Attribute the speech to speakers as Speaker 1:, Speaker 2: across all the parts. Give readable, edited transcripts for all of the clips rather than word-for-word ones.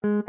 Speaker 1: Now,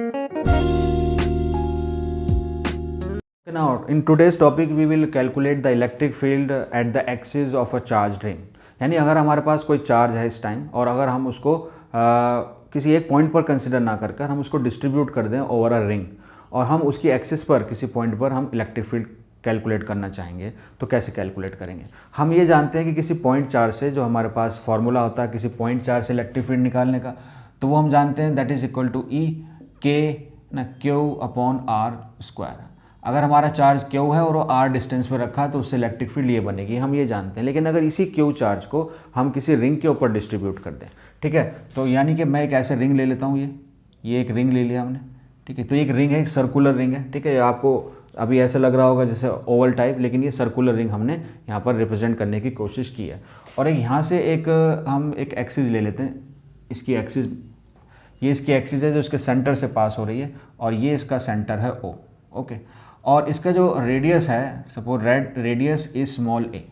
Speaker 1: in today's topic, we will calculate the electric field at the axis of a charged ring. यानी अगर हमारे पास कोई charge है इस टाइम और अगर हम उसको किसी एक पॉइंट पर कंसिडर ना कर हम उसको डिस्ट्रीब्यूट कर दें ओवर अ रिंग और हम उसकी एक्सिस पर किसी पॉइंट पर हम इलेक्ट्रिक फील्ड कैलकुलेट करना चाहेंगे तो कैसे कैलकुलेट करेंगे। हम ये जानते हैं कि किसी पॉइंट चार्ज से जो हमारे पास फॉर्मूला होता है किसी पॉइंट चार्ज से इलेक्ट्रिक फील्ड निकालने का, तो वो हम जानते हैं दैट इज इक्वल टू ई के ना क्यू अपॉन आर स्क्वायर। अगर हमारा चार्ज क्यू है और वो आर डिस्टेंस पे रखा तो उससे इलेक्ट्रिक फील्ड ये बनेगी, हम ये जानते हैं। लेकिन अगर इसी क्यू चार्ज को हम किसी रिंग के ऊपर डिस्ट्रीब्यूट कर दें, ठीक है, तो यानी कि मैं एक ऐसे रिंग ले लेता हूँ, ये एक रिंग ले लिया हमने, ठीक है, तो एक रिंग है, एक सर्कुलर रिंग है, ठीक है। आपको अभी ऐसा लग रहा होगा जैसे ओवल टाइप, लेकिन ये सर्कुलर रिंग हमने यहाँ पर रिप्रेजेंट करने की कोशिश की है। और एक यहाँ से एक हम एक एक्सिस ले लेते हैं, इसकी एक्सिस, ये इसकी एक्सिस है जो इसके सेंटर से पास हो रही है और ये इसका सेंटर है ओ, ओके। और इसका जो रेडियस है, सपोज रेडियस इज स्मॉल ए,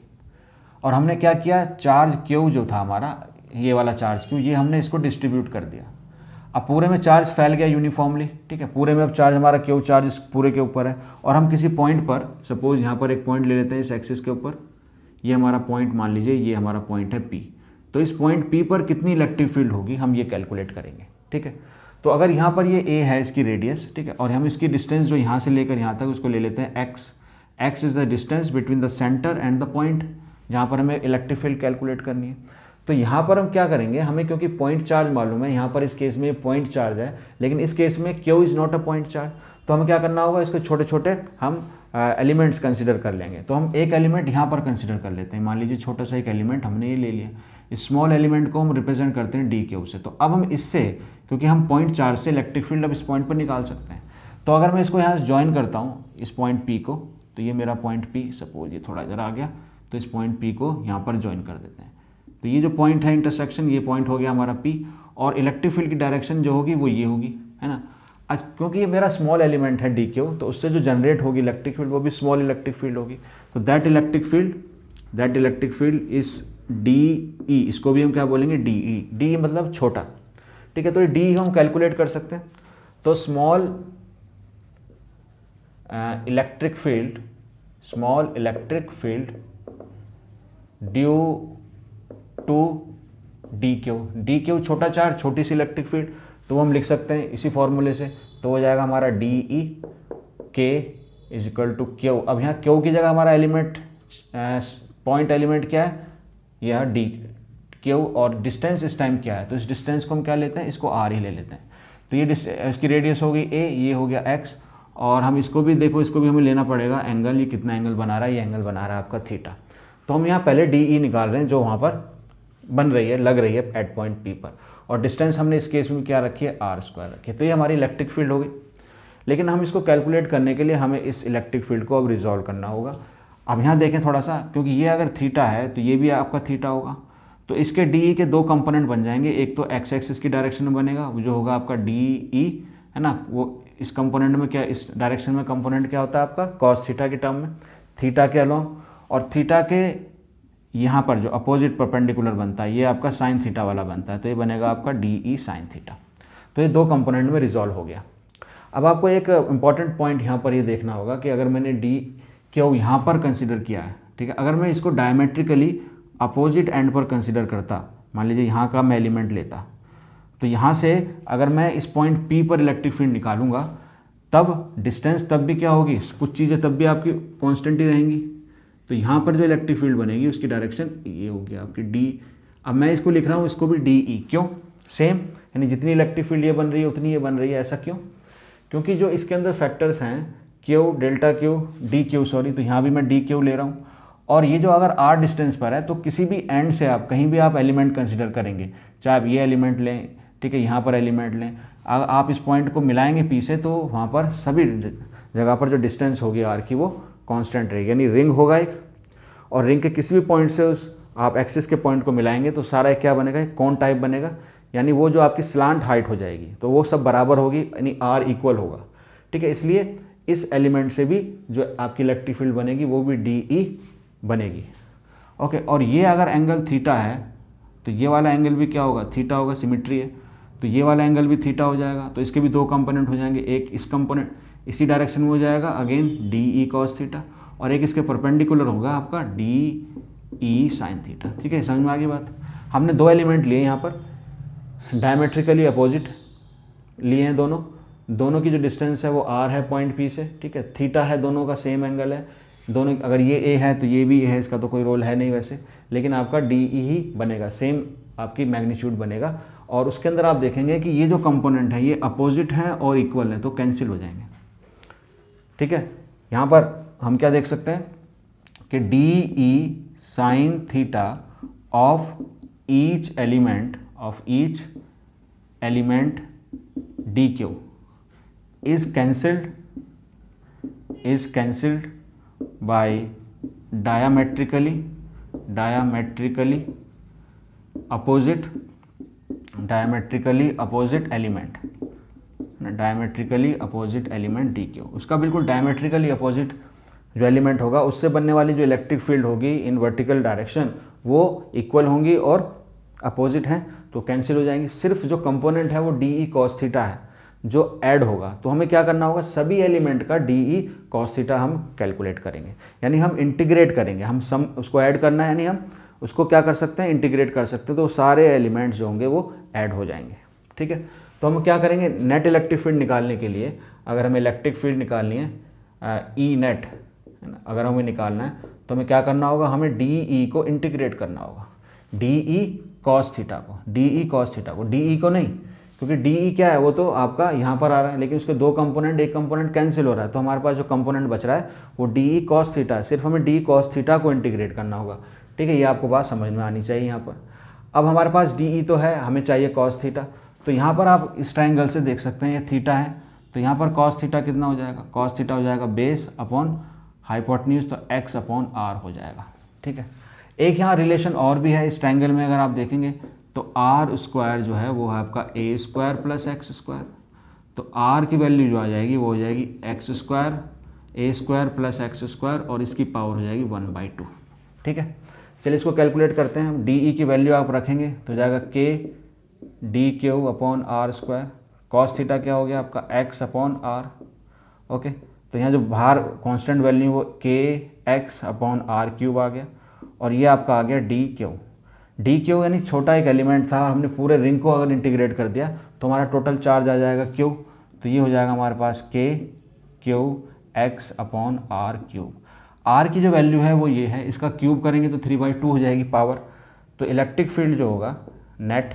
Speaker 1: और हमने क्या किया, चार्ज क्यू जो था हमारा, ये वाला चार्ज क्यू, ये हमने इसको डिस्ट्रीब्यूट कर दिया। अब पूरे में चार्ज फैल गया यूनिफॉर्मली, ठीक है, पूरे में अब चार्ज हमारा क्यू चार्ज इस पूरे के ऊपर है। और हम किसी पॉइंट पर, सपोज यहाँ पर एक पॉइंट ले लेते हैं इस एक्सिस के ऊपर, ये हमारा पॉइंट मान लीजिए, ये हमारा पॉइंट है पी, तो इस पॉइंट पी पर कितनी इलेक्ट्रिक फील्ड होगी हम ये कैलकुलेट करेंगे, ठीक है। तो अगर यहाँ पर ये ए है इसकी रेडियस, ठीक है, और हम इसकी डिस्टेंस जो यहाँ से लेकर यहाँ तक उसको ले लेते हैं x. X is the distance between the centre and the point जहाँ पर हमें इलेक्ट्रिक फील्ड कैलकुलेट करनी है। तो यहाँ पर हम क्या करेंगे, हमें क्योंकि पॉइंट चार्ज मालूम है, यहाँ पर इस केस में पॉइंट चार्ज है, लेकिन इस केस में Q is not a point charge, तो हमें क्या करना होगा, इसको छोटे छोटे हम एलिमेंट्स कंसिडर कर लेंगे। तो हम एक एलिमेंट यहाँ पर कंसिडर कर लेते हैं, मान लीजिए छोटा सा एक एलिमेंट हमने ये ले लिया, इस स्मॉल एलिमेंट को हम रिप्रेजेंट करते हैं डी क्यू से। तो अब हम इससे, क्योंकि हम पॉइंट चार्ज से इलेक्ट्रिक फील्ड अब इस पॉइंट पर निकाल सकते हैं, तो अगर मैं इसको यहाँ से ज्वाइन करता हूँ इस पॉइंट पी को, तो ये मेरा पॉइंट पी, सपोज ये थोड़ा इधर आ गया, तो इस पॉइंट पी को यहाँ पर ज्वाइन कर देते हैं। तो ये जो पॉइंट है इंटरसेक्शन, ये पॉइंट हो गया हमारा पी, और इलेक्ट्रिक फील्ड की डायरेक्शन जो होगी वो ये होगी, है ना। क्योंकि ये मेरा स्मॉल एलिमेंट है डी क्यू, तो उससे जो जनरेट होगी इलेक्ट्रिक फील्ड वो भी स्मॉल इलेक्ट्रिक फील्ड होगी। तो that electric field is D E, इसको भी हम क्या बोलेंगे, डी ई। डी मतलब छोटा, ठीक है, तो ये डी हम कैलकुलेट कर सकते हैं। तो small electric field due to D Q छोटा चार्ज, छोटी सी इलेक्ट्रिक फील्ड, तो वो हम लिख सकते हैं इसी फॉर्मूले से। तो हो जाएगा हमारा डी ई के इज इक्वल टू क्यू। अब यहाँ क्यू की जगह हमारा एलिमेंट, पॉइंट एलिमेंट क्या है, यह डी क्यू, और डिस्टेंस इस टाइम क्या है, तो इस डिस्टेंस को हम क्या लेते हैं, इसको आर ही ले लेते हैं। तो ये इसकी रेडियस हो गई ए, ये हो गया एक्स, और हम इसको भी देखो, इसको भी हमें लेना पड़ेगा एंगल, ये कितना एंगल बना रहा है, ये एंगल बना रहा है आपका थीटा। तो हम यहाँ पहले डी ई निकाल रहे हैं जो वहाँ पर बन रही है, लग रही है एट पॉइंट पी पर, और डिस्टेंस हमने इस केस में क्या रखी है, आर स्क्वायर रखी है। तो ये हमारी इलेक्ट्रिक फील्ड होगी। लेकिन हम इसको कैलकुलेट करने के लिए हमें इस इलेक्ट्रिक फील्ड को अब रिजॉल्व करना होगा। अब यहाँ देखें थोड़ा सा, क्योंकि ये अगर थीटा है तो ये भी आपका थीटा होगा, तो इसके डी ई के दो कंपोनेंट बन जाएंगे। एक तो एक्स एक्सिस की डायरेक्शन में बनेगा जो होगा आपका डी ई, है ना, वो इस कंपोनेंट में क्या, इस डायरेक्शन में कंपोनेंट क्या होता है आपका कॉस थीटा के टर्म में, थीटा के अलोंग, और थीटा के यहाँ पर जो अपोजिट परपेंडिकुलर बनता है ये आपका साइन थीटा वाला बनता है, तो ये बनेगा आपका डी ई साइन थीटा। तो ये दो कंपोनेंट में रिजॉल्व हो गया। अब आपको एक इंपॉर्टेंट पॉइंट यहाँ पर ये देखना होगा कि अगर मैंने डी क्यू यहाँ पर कंसिडर किया है, ठीक है, अगर मैं इसको डायमेट्रिकली अपोजिट एंड पर कंसिडर करता, मान लीजिए यहाँ का मैं एलिमेंट लेता, तो यहाँ से अगर मैं इस पॉइंट पी पर इलेक्ट्रिक फील्ड निकालूंगा, तब डिस्टेंस तब भी क्या होगी, कुछ चीज़ें तब भी आपकी कॉन्स्टेंट ही रहेंगी। तो यहाँ पर जो इलेक्ट्रिक फील्ड बनेगी उसकी डायरेक्शन ये होगी आपकी डी। अब मैं इसको लिख रहा हूँ इसको भी डी ई, क्यों, सेम, यानी जितनी इलेक्ट्रिक फील्ड ये बन रही है उतनी ये बन रही है। ऐसा क्यों, क्योंकि जो इसके अंदर फैक्टर्स हैं Q, delta Q, D Q, sorry, तो यहाँ भी मैं डी क्यू ले रहा हूँ। और ये जो अगर आर डिस्टेंस पर है तो किसी भी एंड से आप कहीं भी आप एलिमेंट कंसिडर करेंगे, चाहे आप ये एलिमेंट लें, ठीक है, यहाँ पर एलिमेंट लें, अगर आप इस पॉइंट को मिलाएंगे पी से तो वहाँ पर सभी जगह पर जो डिस्टेंस होगी आर की वो कांस्टेंट रहेगी। यानी रिंग होगा एक, और रिंग के किसी भी पॉइंट से उस आप एक्सिस के पॉइंट को मिलाएंगे तो सारा एक क्या बनेगा, एक कोन टाइप बनेगा, यानी वो जो आपकी स्लांट हाइट हो जाएगी तो वो सब बराबर होगी, यानी आर इक्वल होगा, ठीक है। इसलिए इस एलिमेंट से भी जो आपकी इलेक्ट्रिक फील्ड बनेगी वो भी डी ई बनेगी, ओके। और ये अगर एंगल थीटा है तो ये वाला एंगल भी क्या होगा, थीटा होगा, सिमिट्री है। तो ये वाला एंगल भी थीटा हो जाएगा। तो इसके भी दो कंपोनेंट हो जाएंगे, एक इस कंपोनेंट इसी डायरेक्शन में हो जाएगा again D E cos theta, और एक इसके परपेंडिकुलर होगा आपका डी ई साइन थीटा। ठीक है, समझ में आ गई बात। हमने दो एलिमेंट लिए यहाँ पर, डायमेट्रिकली अपोजिट लिए हैं दोनों की जो डिस्टेंस है वो आर है पॉइंट पी से। ठीक है, थीटा है, दोनों का सेम एंगल है, दोनों अगर ये ए है तो ये भी ए है, इसका तो कोई रोल है नहीं वैसे, लेकिन आपका डी ई ही बनेगा, सेम आपकी मैग्नीट्यूड बनेगा। और उसके अंदर आप देखेंगे कि ये जो कंपोनेंट है ये अपोजिट है और इक्वल है, तो कैंसिल हो जाएंगे। ठीक है, यहाँ पर हम क्या देख सकते हैं कि D E sine theta of each element D Q is cancelled by diametrically opposite element dq। उसका बिल्कुल डायमेट्रिकली अपोजिट जो एलिमेंट होगा उससे बनने वाली जो इलेक्ट्रिक फील्ड होगी इन वर्टिकल डायरेक्शन वो इक्वल होंगी और अपोजिट हैं, तो कैंसिल हो जाएंगी। सिर्फ जो कंपोनेंट है वो डी ई कॉस थीटा है जो ऐड होगा, तो हमें क्या करना होगा, सभी एलिमेंट का डी ई कॉस थीटा हम कैलकुलेट करेंगे, यानी हम इंटीग्रेट करेंगे, हम सम उसको ऐड करना है, यानी हम उसको क्या कर सकते हैं, इंटीग्रेट कर सकते हैं, तो सारे एलिमेंट्स जो होंगे वो ऐड हो जाएंगे। ठीक है, तो हम क्या करेंगे, नेट इलेक्ट्रिक फील्ड निकालने के लिए, अगर हमें इलेक्ट्रिक फील्ड निकालनी है ई नेट है ना, अगर हमें निकालना है तो हमें क्या करना होगा, हमें डी ई को इंटीग्रेट करना होगा, डी ई कॉस थीटा को, डी ई को नहीं, क्योंकि डी ई क्या है, वो तो आपका यहाँ पर आ रहा है, लेकिन उसके दो कंपोनेंट, एक कंपोनेंट कैंसिल हो रहा है, तो हमारे पास जो कंपोनेंट बच रहा है वो डी ई कॉस थीटा है, सिर्फ हमें डी कॉस थीटा को इंटीग्रेट करना होगा। ठीक है, ये आपको बात समझ में आनी चाहिए यहाँ पर। अब हमारे पास डी ई तो है, हमें चाहिए कॉस थीटा, तो यहाँ पर आप इस ट्राइंगल से देख सकते हैं ये थीटा है, तो यहाँ पर कॉस थीटा कितना हो जाएगा, कॉस थीटा हो जाएगा बेस अपॉन हाइपोटेन्यूज, तो एक्स अपॉन आर हो जाएगा। ठीक है, एक यहाँ रिलेशन और भी है इस ट्राइंगल में, अगर आप देखेंगे तो आर स्क्वायर जो है वो है आपका ए स्क्वायर प्लस एक्स स्क्वायर, तो आर की वैल्यू जो आ जाएगी वो हो जाएगी एक्स स्क्वायर ए स्क्वायर प्लस एक्स स्क्वायर, और इसकी पावर हो जाएगी 1/2। ठीक है, चलिए इसको कैलकुलेट करते हैं। डी ई की वैल्यू आप रखेंगे तो जाएगा K D Q upon R square, cos theta क्या हो गया आपका एक्स अपॉन आर। ओके, तो यहाँ जो बाहर कांस्टेंट वैल्यू वो के एक्स अपॉन आर क्यूब आ गया, और ये आपका आ गया डी क्यू यानी छोटा एक एलिमेंट था और हमने पूरे रिंग को अगर इंटीग्रेट कर दिया तो हमारा टोटल चार्ज आ जाएगा क्यू, तो ये हो जाएगा हमारे पास K Q X upon R cube. R की जो वैल्यू है वो ये है, इसका क्यूब करेंगे तो 3/2 हो जाएगी पावर, तो इलेक्ट्रिक फील्ड जो होगा नेट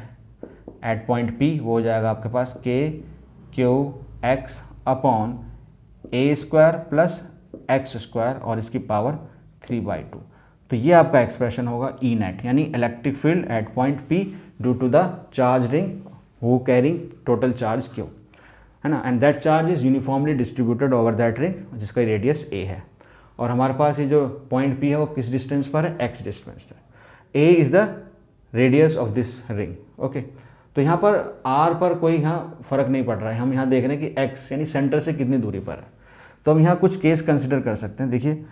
Speaker 1: एट पॉइंट पी वो हो जाएगा आपके पास K Q X upon A square plus X square और इसकी पावर 3/2। तो ये आपका एक्सप्रेशन होगा ई नेट, यानी electric field at point P due to the charge ring who carrying total charge Q, है ना, and that charge is uniformly distributed over that ring जिसका रेडियस ए है। और हमारे पास ये जो पॉइंट पी है वो किस डिस्टेंस पर है, एक्स डिस्टेंस पर। A is the radius of this ring. Okay, तो यहाँ पर आर पर कोई यहाँ फर्क नहीं पड़ रहा है, हम यहाँ देख रहे हैं कि एक्स यानी सेंटर से कितनी दूरी पर है। तो हम यहाँ कुछ केस कंसिडर कर सकते हैं। देखिए,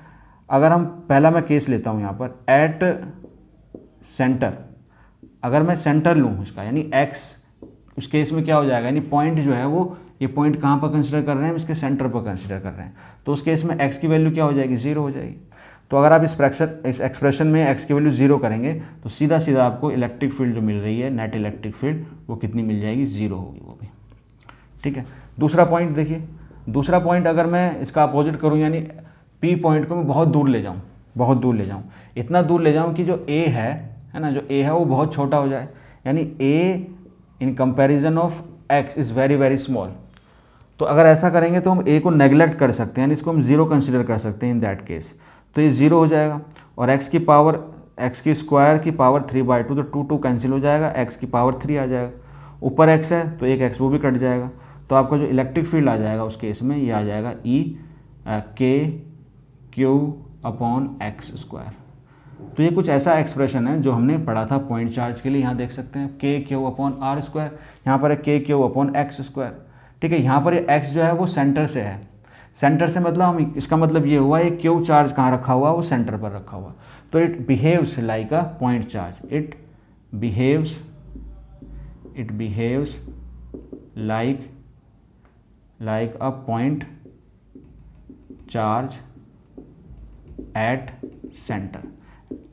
Speaker 1: अगर हम पहला मैं केस लेता हूँ यहाँ पर एट सेंटर, अगर मैं सेंटर लूँ इसका यानी एक्स, उस केस में क्या हो जाएगा, यानी पॉइंट जो है वो ये पॉइंट कहाँ पर कंसिडर कर रहे हैं, हम इसके सेंटर पर कंसिडर कर रहे हैं, तो उस केस में एक्स की वैल्यू क्या हो जाएगी, 0 हो जाएगी। तो अगर आप इस एक्सप्रेशन में एक्स की वैल्यू 0 करेंगे तो सीधा सीधा आपको इलेक्ट्रिक फील्ड जो मिल रही है नेट इलेक्ट्रिक फील्ड वो कितनी मिल जाएगी, 0 होगी वो भी। ठीक है, दूसरा पॉइंट देखिए, दूसरा पॉइंट अगर मैं इसका अपोजिट करूँ यानी पी पॉइंट को मैं बहुत दूर ले जाऊँ, इतना दूर ले जाऊँ कि जो ए है ना, जो ए है वो बहुत छोटा हो जाए, यानी a in comparison of x is very very small. तो अगर ऐसा करेंगे तो हम ए को नेग्लेक्ट कर सकते हैं, यानी इसको हम 0 कंसिडर कर सकते हैं इन दैट केस, तो ये 0 हो जाएगा। और एक्स की स्क्वायर की पावर 3/2, तो 2 कैंसिल हो जाएगा, एक्स की पावर 3 आ जाएगा, ऊपर एक्स है तो एक एक्स वो भी कट जाएगा, तो आपका जो इलेक्ट्रिक फील्ड आ जाएगा उस केस में ये आ जाएगा ई के क्यू अपॉन एक्स स्क्वायर। तो ये कुछ ऐसा एक्सप्रेशन है जो हमने पढ़ा था पॉइंट चार्ज के लिए, यहाँ देख सकते हैं के क्यू अपॉन आर स्क्वायर, यहाँ पर है के क्यू अपॉन एक्स स्क्वायर। ठीक है, यहाँ पर ये एक्स जो है वो सेंटर से है, सेंटर से मतलब हम इसका मतलब ये हुआ ये क्यू चार्ज कहाँ रखा हुआ, वो सेंटर पर रखा हुआ, तो it behaves like a point charge, it behaves like a point charge at center।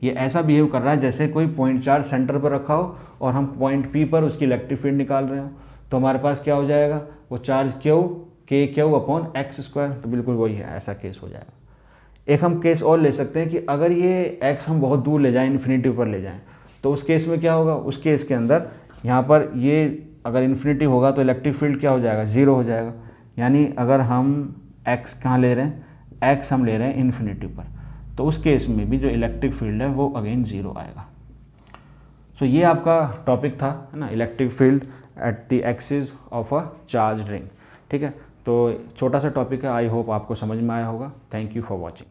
Speaker 1: ये ऐसा बिहेव कर रहा है जैसे कोई पॉइंट चार्ज सेंटर पर रखा हो और हम पॉइंट पी पर उसकी इलेक्ट्रिक फील्ड निकाल रहे हो। तो हमारे पास क्या हो जाएगा, वो चार्ज क्यू के क्यू अपॉन एक्स स्क्वायर, तो बिल्कुल वही है, ऐसा केस हो जाएगा। एक हम केस और ले सकते हैं कि अगर ये एक्स हम बहुत दूर ले जाएं, इन्फिनिटी पर ले जाएं, तो उस केस में क्या होगा, उस केस के अंदर यहाँ पर ये अगर इन्फिनिटी होगा तो इलेक्ट्रिक फील्ड क्या हो जाएगा, ज़ीरो हो जाएगा। यानी अगर हम एक्स कहाँ ले रहे हैं, एक्स हम ले रहे हैं इन्फिनिटी पर, तो उस केस में भी जो इलेक्ट्रिक फील्ड है वो अगेन ज़ीरो आएगा। सो ये आपका टॉपिक था, है ना, electric field at the axis of a charge ring. ठीक है, तो छोटा सा टॉपिक है, आई होप आपको समझ में आया होगा। Thank you for watching.